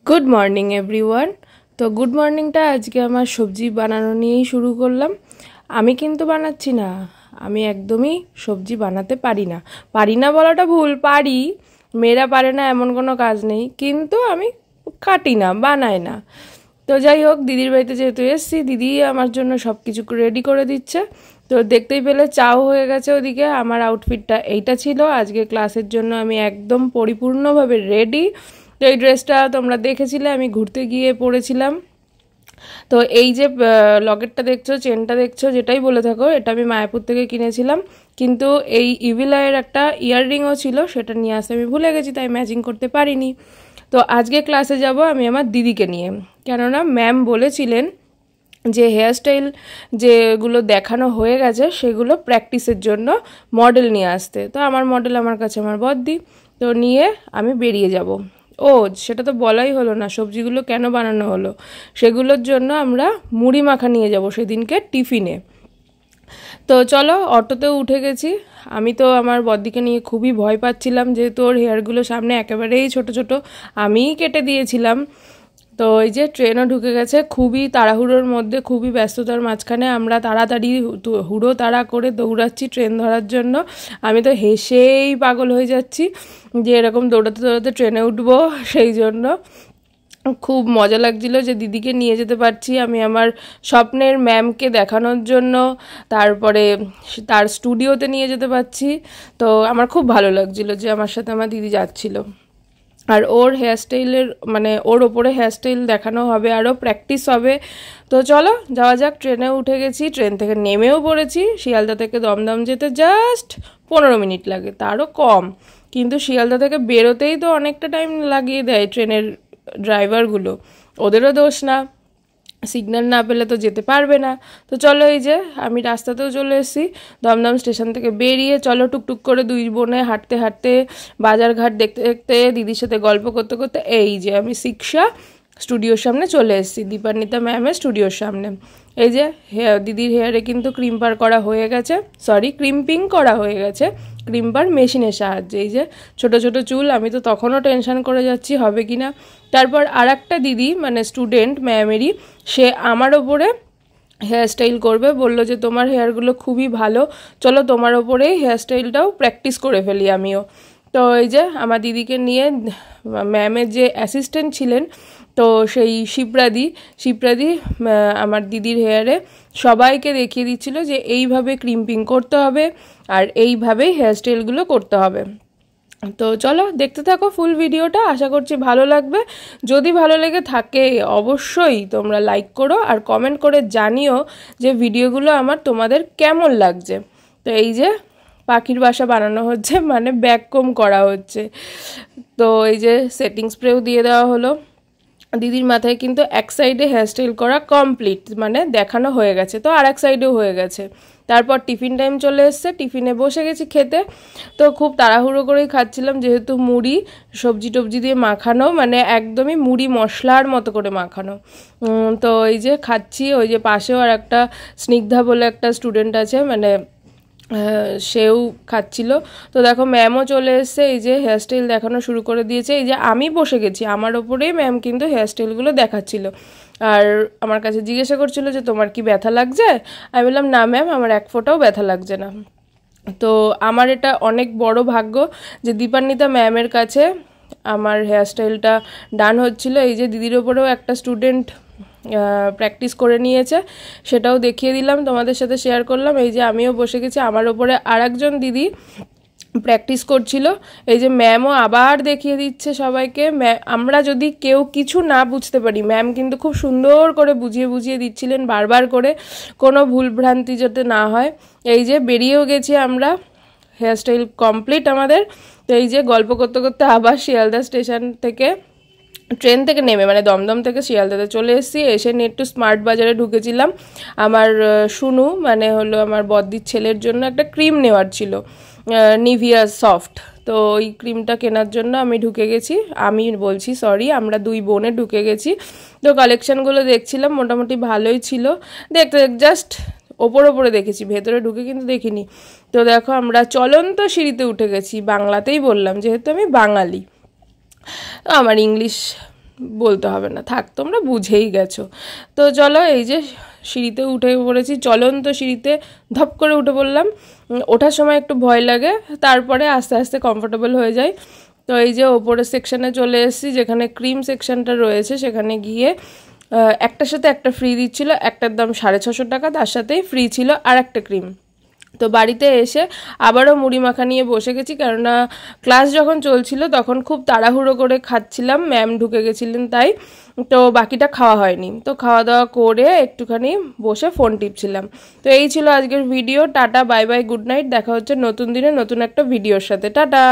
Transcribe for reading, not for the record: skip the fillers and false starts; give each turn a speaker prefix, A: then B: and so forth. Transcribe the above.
A: Good morning everyone. তো good মর্নিংটা আজকে আমার সবজি বানানো নিয়েই শুরু করলাম। আমি কিন্তু বানাচ্ছি না, আমি একদমই সবজি বানাতে পারি না বলাটা ভুল, পারি, মেয়েরা পারে না এমন কোনো কাজ নেই, কিন্তু আমি কাটি না, বানাই না। তো যাই হোক, দিদির বাড়িতে যেহেতু এসছি, দিদি আমার জন্য সব কিছু রেডি করে দিচ্ছে। তো দেখতেই পেলে চাও হয়ে গেছে ওদিকে। আমার আউটফিটটা এইটা ছিল, আজকে ক্লাসের জন্য আমি একদম পরিপূর্ণভাবে রেডি। তো এই ড্রেসটা তোমরা দেখেছিলে, আমি ঘুরতে গিয়ে পরেছিলাম। তো এই যে লকেটটা দেখছো, চেনটা দেখছো, যেটাই বলে থাকো, এটা আমি মায়াপুর থেকে কিনেছিলাম। কিন্তু এই ইভিলাইয়ের একটা ইয়াররিংও ছিল, সেটা নিয়ে আসতে আমি ভুলে গেছি, তাই ম্যাচিং করতে পারিনি। তো আজকে ক্লাসে যাব আমি আমার দিদিকে নিয়ে, কেননা ম্যাম বলেছিলেন যে হেয়ারস্টাইল যেগুলো দেখানো হয়ে গেছে সেগুলো প্র্যাকটিসের জন্য মডেল নিয়ে আসতে। তো আমার মডেল আমার কাছে আমার বদ্দি, তো নিয়ে আমি বেরিয়ে যাব। ও সেটা তো বলাই হলো না, সবজিগুলো কেন বানানো হলো। সেগুলোর জন্য আমরা মুড়ি মাখা নিয়ে যাব সেদিনকে টিফিনে। তো চলো, অটোতেও উঠে গেছি। আমি তো আমার বদ্দিকে নিয়ে খুবই ভয় পাচ্ছিলাম, যেহেতু ওর হেয়ারগুলো সামনে একেবারেই ছোট ছোট, আমিই কেটে দিয়েছিলাম। তো এই যে ট্রেনও ঢুকে গেছে, খুবই তাড়াহুড়োর মধ্যে, খুবই ব্যস্ততার মাঝখানে আমরা তাড়াতাড়ি হুড়ো তাড়া করে দৌড়াচ্ছি ট্রেন ধরার জন্য। আমি তো হেসেই পাগল হয়ে যাচ্ছি যে এরকম দৌড়াতে দৌড়াতে ট্রেনে উঠবো। সেই জন্য খুব মজা লাগছিল যে দিদিকে নিয়ে যেতে পারছি আমি আমার স্বপ্নের ম্যামকে দেখানোর জন্য, তারপরে তার স্টুডিওতে নিয়ে যেতে পারছি। তো আমার খুব ভালো লাগছিল যে আমার সাথে আমার দিদি যাচ্ছিল। আর ওর হেয়ারস্টাইলের মানে ওর ওপরে হেয়ারস্টাইল দেখানো হবে, আরও প্র্যাকটিস হবে। তো চলো যাওয়া যাক। ট্রেনে উঠে গেছি, ট্রেন থেকে নেমেও পড়েছি। শিয়ালদা থেকে দমদম যেতে জাস্ট 15 মিনিট লাগে, তারও কম। কিন্তু শিয়ালদা থেকে বেরোতেই তো অনেকটা টাইম লাগিয়ে দেয় ট্রেনের ড্রাইভারগুলো, ওদেরও দোষ না, সিগন্যাল না পেলে তো যেতে পারবে না। তো চলো, এই যে আমি রাস্তাতেও চলে এসেছি, দমদম স্টেশন থেকে বেরিয়ে চলো টুকটুক করে দুই বোনে হাঁটতে হাঁটতে, বাজার ঘাট দেখতে দেখতে, দিদির সাথে গল্প করতে করতে, এই যে আমি শিক্ষা স্টুডিওর সামনে চলে এসেছি, দীপান্বিতা ম্যামের স্টুডিওর সামনে। এই যে দিদির হেয়ারে কিন্তু ক্রিম্পার করা হয়ে গেছে, সরি ক্রিম্পিং করা হয়ে গেছে, ক্রিম্পার মেশিনের সাহায্যে। এই যে ছোট ছোট চুল, আমি তো তখনও টেনশন করে যাচ্ছি হবে কি না। তারপর আর একটা দিদি মানে স্টুডেন্ট ম্যামেরই, সে আমার ওপরে হেয়ারস্টাইল করবে, বললো যে তোমার হেয়ারগুলো খুবই ভালো, চলো তোমার ওপরেই হেয়ারস্টাইলটাও প্র্যাকটিস করে ফেলি আমিও। তো এই যে আমার দিদিকে নিয়ে ম্যামের যে অ্যাসিস্ট্যান্ট ছিলেন, তো সেই শিপ্রাদি আমার দিদির হেয়ারে সবাইকে দেখিয়ে দিচ্ছিল যে এইভাবে ক্রিম্পিং করতে হবে আর এইভাবেই হেয়ারস্টাইলগুলো করতে হবে। তো চলো দেখতে থাকো ফুল ভিডিওটা, আশা করছি ভালো লাগবে। যদি ভালো লেগে থাকে অবশ্যই তোমরা লাইক করো আর কমেন্ট করে জানিও যে ভিডিওগুলো আমার তোমাদের কেমন লাগছে। তো এই যে পাখির বাসা বানানো হচ্ছে, মানে ব্যাককম করা হচ্ছে। তো এই যে সেটিং স্প্রেও দিয়ে দেওয়া হলো। দিদির মাথায় কিন্তু এক সাইডে হেয়ারস্টাইল করা কমপ্লিট, মানে দেখানো হয়ে গেছে, তো আর এক সাইডেও হয়ে গেছে। তারপর টিফিন টাইম চলে এসছে, টিফিনে বসে গেছি খেতে। তো খুব তাড়াহুড়ো করেই খাচ্ছিলাম, যেহেতু মুড়ি সবজি টবজি দিয়ে মাখানো, মানে একদমই মুড়ি মশলার মতো করে মাখানো। তো এই যে খাচ্ছি, ওই যে পাশেও আর একটা স্নিগ্ধা বলে একটা স্টুডেন্ট আছে, মানে সেও খাচ্ছিল। তো দেখো ম্যামও চলে এসছে, এই যে হেয়ারস্টাইল দেখানো শুরু করে দিয়েছে। এই যে আমি বসে গেছি, আমার ওপরেই ম্যাম কিন্তু হেয়ারস্টাইলগুলো দেখাচ্ছিল। আর আমার কাছে জিজ্ঞাসা করছিল যে তোমার কি ব্যথা লাগছে। আমি বললাম না ম্যাম, আমার এক ফোঁটাও ব্যথা লাগছে না। তো আমার এটা অনেক বড় ভাগ্য যে দীপান্বিতা ম্যামের কাছে আমার হেয়ারস্টাইলটা ডান হচ্ছিল। এই যে দিদির ওপরেও একটা স্টুডেন্ট প্র্যাকটিস করে নিয়েছে, সেটাও দেখিয়ে দিলাম, তোমাদের সাথে শেয়ার করলাম। এই যে আমিও বসে গেছি, আমার ওপরে আর একজন দিদি প্র্যাকটিস করছিল। এই যে ম্যামও আবার দেখিয়ে দিচ্ছে সবাইকে। আমরা যদি কেউ কিছু না বুঝতে পারি, ম্যাম কিন্তু খুব সুন্দর করে বুঝিয়ে বুঝিয়ে দিচ্ছিলেন বারবার করে, কোনো ভুলভ্রান্তি যাতে না হয়। এই যে বেরিয়েও গেছি আমরা, হেয়ারস্টাইল কমপ্লিট আমাদের। তো এই যে গল্প করতে করতে আবার শিয়ালদা স্টেশন থেকে ট্রেন থেকে নেমে, মানে দমদম থেকে শিয়ালদাতে চলে এসেছি। এসে নিয়ে একটু স্মার্ট বাজারে ঢুকেছিলাম, আমার শুনু মানে হলো আমার বদ্দির ছেলের জন্য একটা ক্রিম নেওয়ার ছিল, নিভিয়া সফট। তো ওই ক্রিমটা কেনার জন্য আমি ঢুকে গেছি, আমি বলছি সরি, আমরা দুই বোনে ঢুকে গেছি। তো কালেকশানগুলো দেখছিলাম, মোটামুটি ভালোই ছিল দেখতে, জাস্ট ওপরে দেখেছি, ভেতরে ঢুকে কিন্তু দেখিনি। তো দেখো আমরা চলন্ত সিঁড়িতে উঠে গেছি, বাংলাতেই বললাম যেহেতু আমি বাঙালি, আমার ইংলিশ বলতে হবে না, থাক তোমরা বুঝেই গেছো। তো চলো এই যে সিঁড়িতে উঠে পড়েছি, চলন্ত সিঁড়িতে ধপ করে উঠে পড়লাম। ওঠার সময় একটু ভয় লাগে, তারপরে আস্তে আস্তে কমফোর্টেবল হয়ে যায়। তো এই যে ওপরের সেকশানে চলে এসেছি, যেখানে ক্রিম সেকশানটা রয়েছে, সেখানে গিয়ে একটার সাথে একটা ফ্রি দিচ্ছিলো, একটার দাম 650 টাকা, তার সাথেই ফ্রি ছিল আর একটা ক্রিম। তো বাড়িতে এসে আবারও মুড়ি মাখা নিয়ে বসে গেছি, কেননা ক্লাস যখন চলছিল তখন খুব তাড়াহুড়ো করে খাচ্ছিলাম, ম্যাম ঢুকে গেছিলেন তাই। তো বাকিটা খাওয়া হয়নি, তো খাওয়া দাওয়া করে একটুখানি বসে ফোন টিপছিলাম। তো এই ছিল আজকের video. Tata, bye bye, good night. দেখা হচ্ছে নতুন দিনে নতুন একটা ভিডিওর সাথে। টাটা।